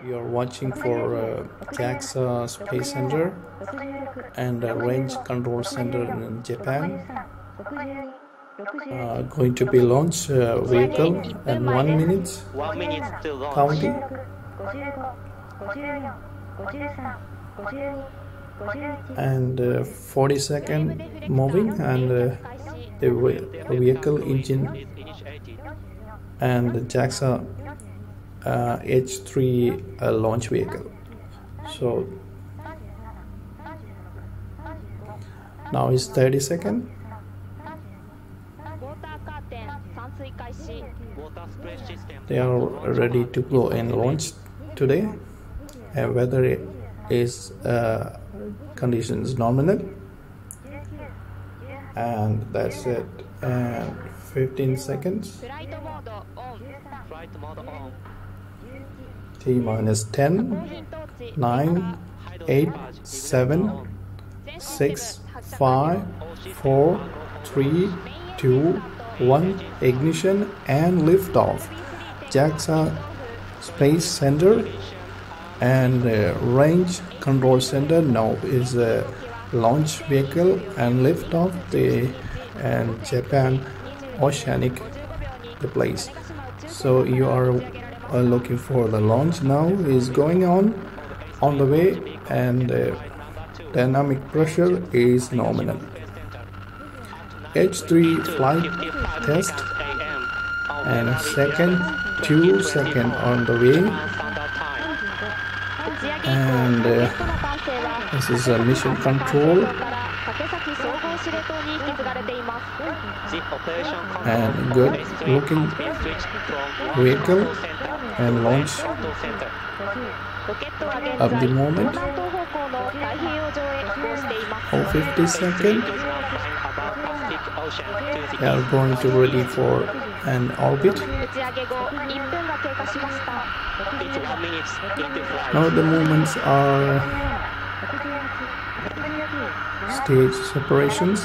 You are watching for JAXA Space Center and Range Control Center in Japan. Going to be launch vehicle in 1 minute. Counting. And 40 seconds moving, and the vehicle engine and the JAXA H3 launch vehicle. So now is 30 seconds. They are ready to go and launch today. Weather is conditions nominal, and that's it. And 15 seconds. T minus 10, 9, 8, 7, 6, 5, 4, 3, 2, 1. Ignition and liftoff. JAXA Space Center and Range Control Center now is a launch vehicle and liftoff and Japan Oceanic the place. So you are looking for the launch now is going on the way, and dynamic pressure is nominal. H3 flight test and second 2 seconds on the way, and this is a mission control and good looking vehicle and launch at the moment. 50 seconds. They are going to ready for an orbit. Now the movements are stage separations.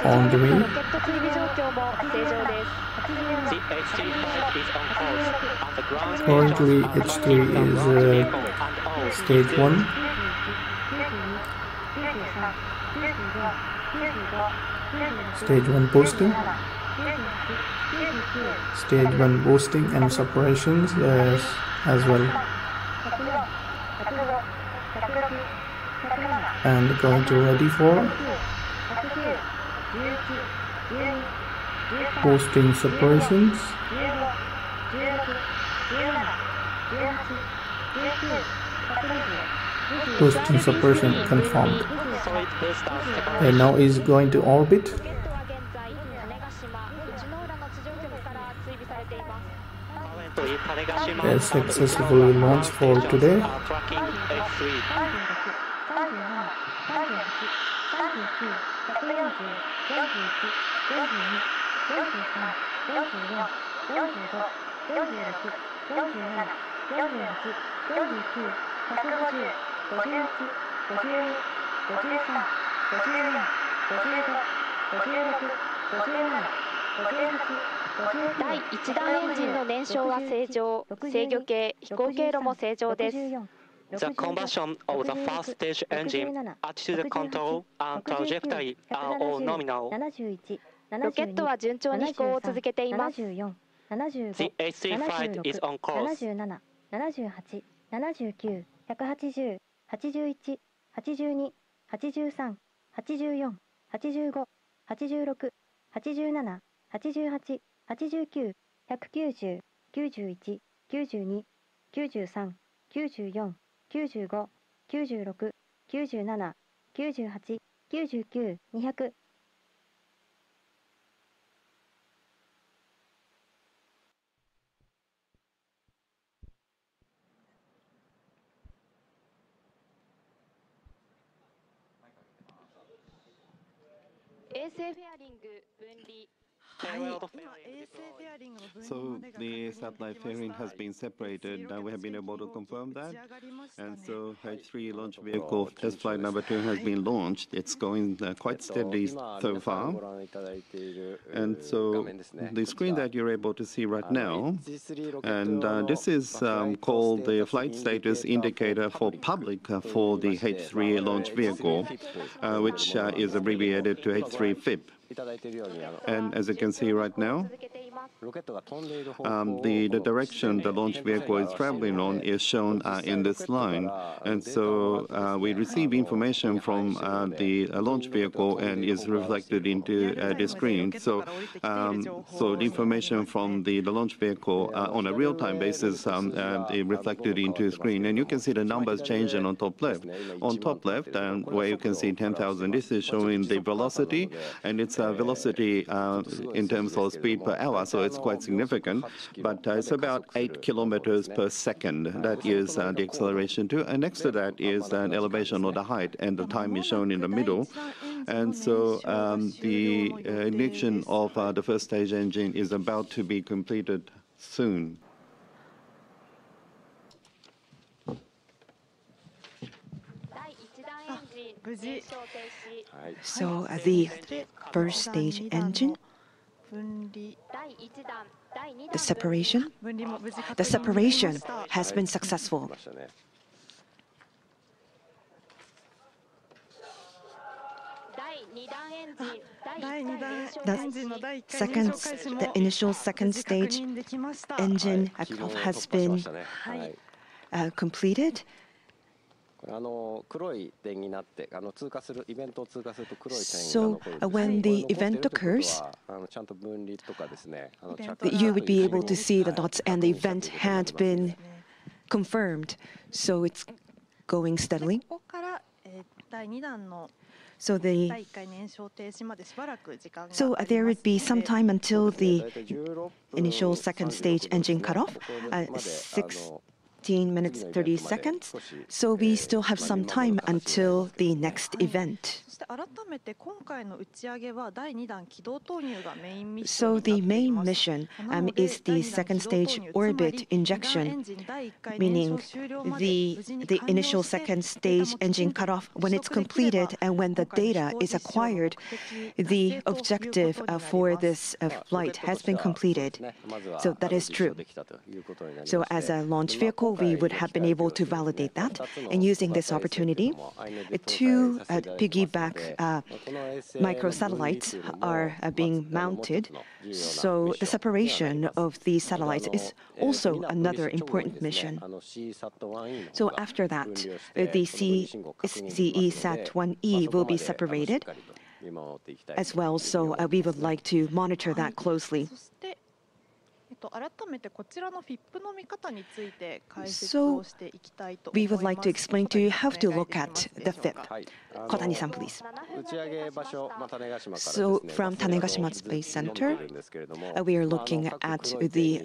On the way. Currently H3 is stage 1. Stage 1 boosting. Stage 1 boosting and separations as well. And going to ready for boosting separations. Boosting separation confirmed. And now is going to orbit. A successfully launched for today.第1段エンジンの燃焼は正常、制御系、飛行経路も正常です。The combustion of the first stage engine, attitude control, and trajectory are all nominal. ロケットは順調に飛行を続けています。The H3 flight is on course. 77、78、79、180、81、82、83、84、85、86、87、88、89、190、91、92、93、94、95、96、97、98、99、200。衛星フェアリング分離。payload So the satellite fairing has been separated. We have been able to confirm that. And so H3 launch vehicle test flight number 2 has been launched. It's going quite steadily so far. And so the screen that you're able to see right now, and this is called the flight status indicator for public for the H3 launch vehicle, which is abbreviated to H3FIP. And as you can see right now, the direction the launch vehicle is traveling on is shown in this line. And so we receive information from the launch vehicle and is reflected into the screen. So the information from the launch vehicle on a real-time basis is reflected into the screen. And you can see the numbers changing on top left. On top left, where you can see 10,000, this is showing the velocity, and it's velocity in terms of speed per hour, so it's quite significant, but it's about 8 kilometers per second. That is the acceleration too, and next to that is an elevation of the height, and the time is shown in the middle. And so the ignition of the first stage engine is about to be completed soon. So the first stage engine, the separation has been successful. The initial second stage engine has been completed. So when the event occurs, you would be able to see the dots, and the event had been confirmed. So it's going steadily. So there would be some time until the initial second stage engine cutoff, 16 minutes 30 seconds. So we still have some time until the next event. So the main mission is the second stage orbit injection, meaning the initial second stage engine cutoff. When it's completed and when the data is acquired, the objective for this flight has been completed. So that is true. So as a launch vehicle, we would have been able to validate that. And using this opportunity, 2 piggyback microsatellites are being mounted. So the separation of these satellites is also another important mission. So after that, the CESat-1E will be separated as well. So we would like to monitor that closely. So we would like to explain to you how to look at the FIP. Kotani-san, please. So from Tanegashima Space Center, we are looking at the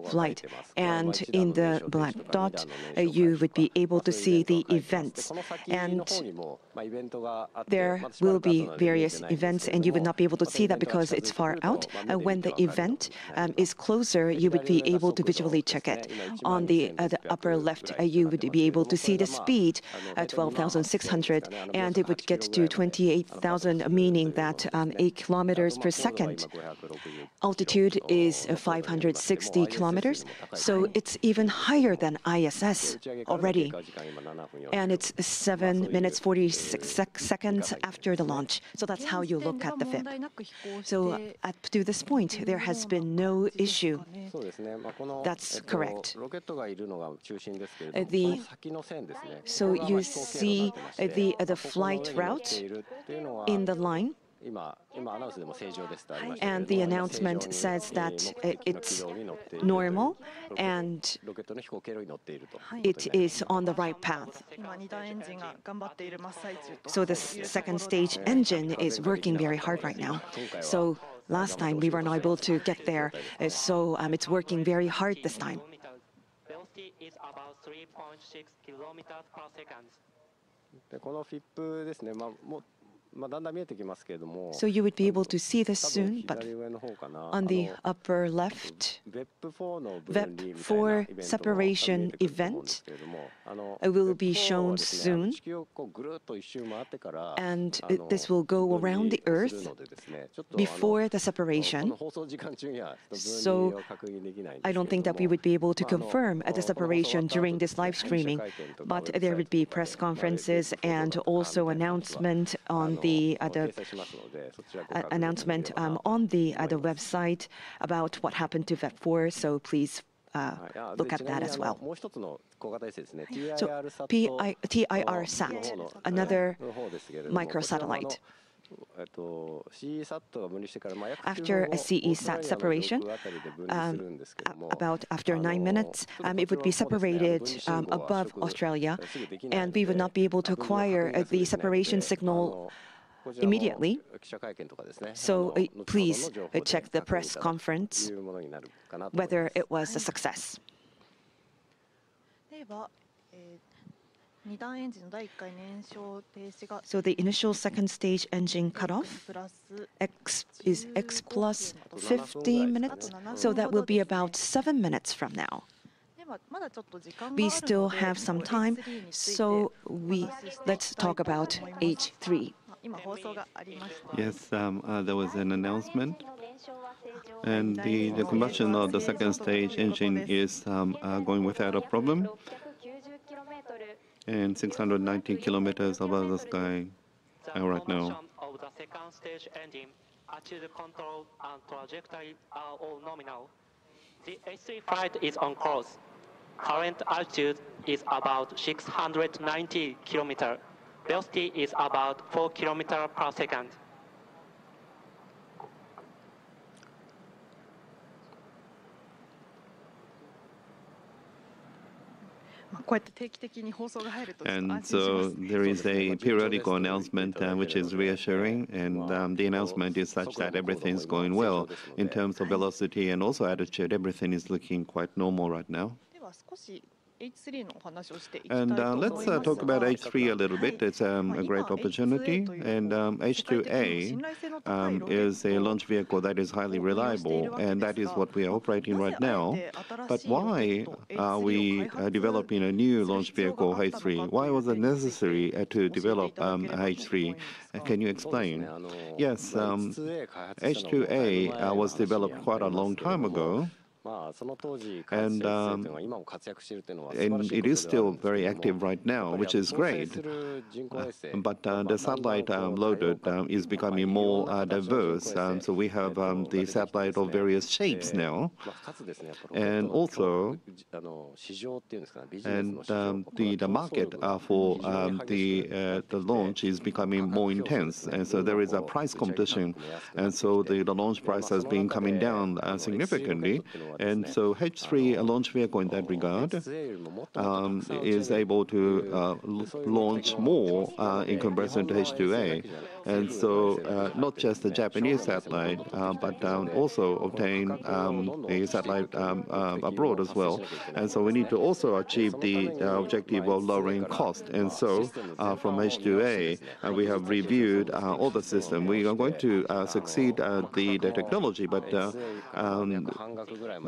flight, and in the black dot, you would be able to see the events. And there will be various events, and you would not be able to see that because it's far out. When the event is closer, you would be able to visually check it. On the upper left, you would be able to see the speed, 12,600, and it would get to 28,000, meaning that 8 kilometers per second. Altitude is 560 kilometers, so it's even higher than ISS already. And it's 7 minutes 46 seconds after the launch. So that's how you look at the FIP. So up to this point, there has been no issue. That's correct. So you see the flight route in the line. And the announcement says that it's normal and it is on the right path. So the second stage engine is working very hard right now. So last time we were not able to get there, so it's working very hard this time. Velocity is about 3.6 kilometers per second. So you would be able to see this soon, but on the upper left, VEP4 separation event will be shown soon, and this will go around the Earth before the separation. So I don't think that we would be able to confirm the separation during this live streaming, but there would be press conferences and also announcement on the website about what happened to VEP4. So please look at that as well. So TIR-SAT, another microsatellite. After a CE-SAT separation, about after 9 minutes, it would be separated above Australia, and we would not be able to acquire the separation signal immediately. So please check the press conference whether it was a success. So the initial second stage engine cutoff is X plus 15 minutes, so that will be about 7 minutes from now. We still have some time, so let's talk about H3. Yes, there was an announcement, and the combustion of the second stage engine is going without a problem, and 690 kilometers above the sky right now. Of the second stage engine, attitude control and trajectory are all nominal. The H3 flight is on course. Current altitude is about 690 kilometers. Velocity is about 4 kilometers per second. And so there is a periodical announcement which is reassuring, and the announcement is such that everything is going well in terms of velocity and also attitude. Everything is looking quite normal right now. And let's talk about H3 a little bit. It's a great opportunity. And H2A is a launch vehicle that is highly reliable, and that is what we are operating right now. But why are we developing a new launch vehicle, H3? Why was it necessary to develop H3? Can you explain? Yes, H2A was developed quite a long time ago. And it is still very active right now, which is great. But the satellite loaded is becoming more diverse. So we have the satellite of various shapes now. And also, the market for the launch is becoming more intense. And so there is a price competition. And so the launch price has been coming down significantly. And so H3, a launch vehicle in that regard, is able to launch more in comparison to H2A. And so not just the Japanese satellite, but also obtain a satellite abroad as well. And so we need to also achieve the objective of lowering cost. And so from H2A, we have reviewed all the system. We are going to succeed the technology, but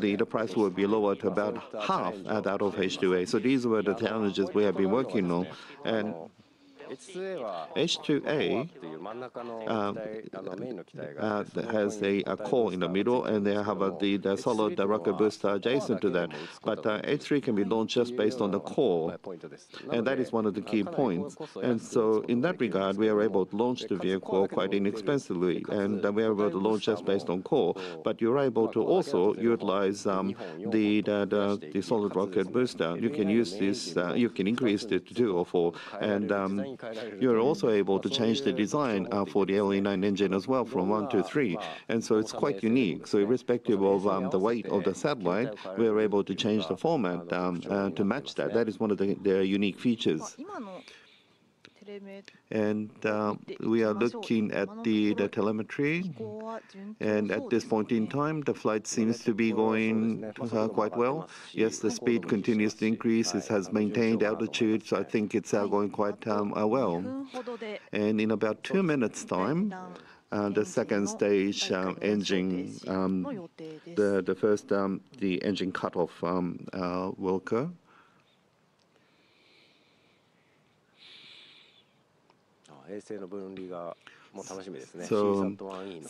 the price will be lowered to about half that of H2A. So these were the challenges we have been working on. And H2A has a core in the middle, and they have the solid rocket booster adjacent to that. But H3 can be launched just based on the core, and that is one of the key points. And so in that regard, we are able to launch the vehicle quite inexpensively, and we are able to launch just based on core. But you're able to also utilize the solid rocket booster. You can use this, you can increase it to 2 or 4, and you're also able to change the design for the LE9 engine as well from 1 to 3. And so it's quite unique. So irrespective of the weight of the satellite, we are able to change the format to match that. That is one of the unique features. And we are looking at the telemetry. And at this point in time, the flight seems to be going quite well. Yes, the speed continues to increase. It has maintained altitude, so I think it's going quite well. And in about 2 minutes' time, the second stage engine, the first the engine cutoff will occur. So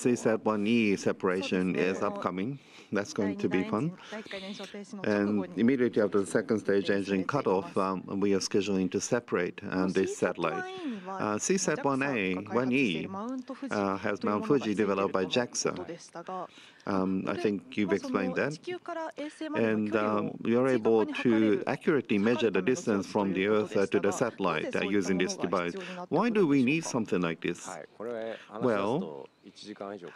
CSAT-1E separation is upcoming. That's going to be fun. And immediately after the second stage engine cutoff, we are scheduling to separate this satellite. CSAT-1E has Mount Fuji developed by JAXA. I think you've explained that. And we are able to accurately measure the distance from the Earth to the satellite using this device. Why do we need something like this? Well,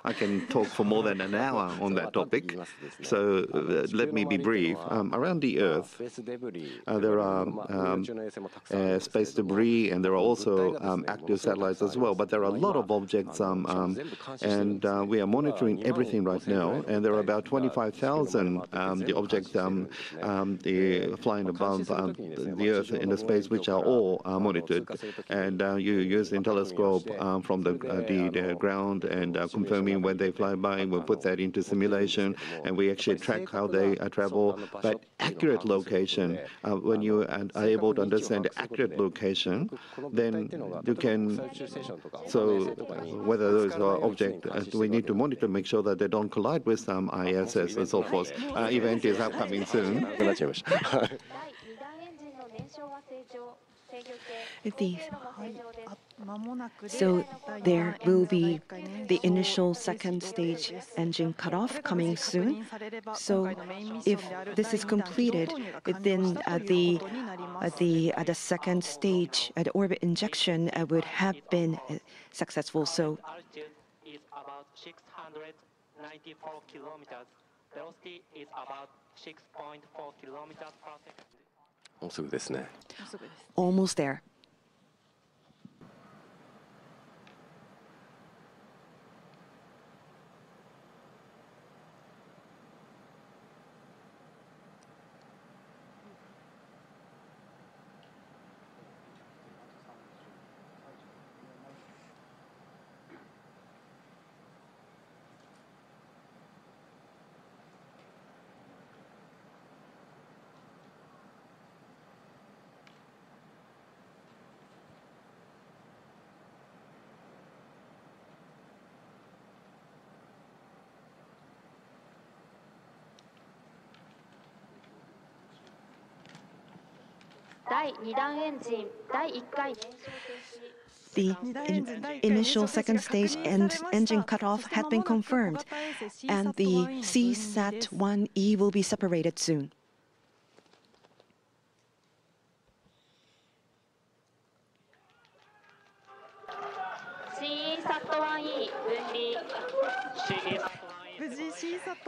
I can talk for more than an hour on that topic, so let me be brief. Around the Earth, there are space debris, and there are also active satellites as well, but there are a lot of objects, and we are monitoring everything right now, and there are about 25,000 the objects flying above the Earth in the space, which are all monitored, and you use the telescope from the ground and confirming when they fly by. We'll put that into simulation, and we actually track how they travel. But accurate location, when you are able to understand the accurate location, then you can, so whether those objects, we need to monitor, make sure that they don't collide with some ISS and so forth. Event is upcoming soon. So there will be the initial second stage engine cutoff coming soon. So if this is completed, then the second stage, the orbit injection would have been successful. So altitude is about 694 kilometers. Velocity is about 6.4 kilometers per second. almost there. The initial second stage engine cutoff had been confirmed, and the CSAT-1E will be separated soon.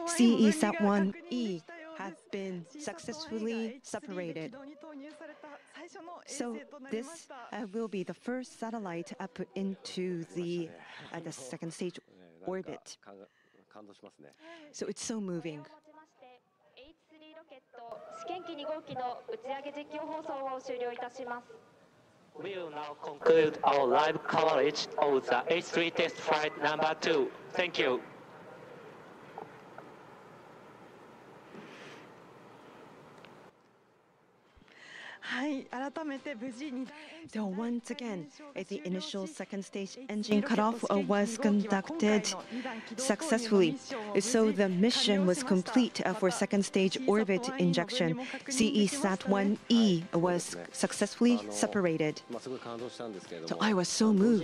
CSAT-1E have been successfully separated. So this will be the first satellite put into the second stage orbit. So it's so moving. We will now conclude our live coverage of the H3 test flight number 2. Thank you. So once again, the initial second stage engine cutoff was conducted successfully. So the mission was complete for second stage orbit injection. CSAT-1E was successfully separated. So I was so moved.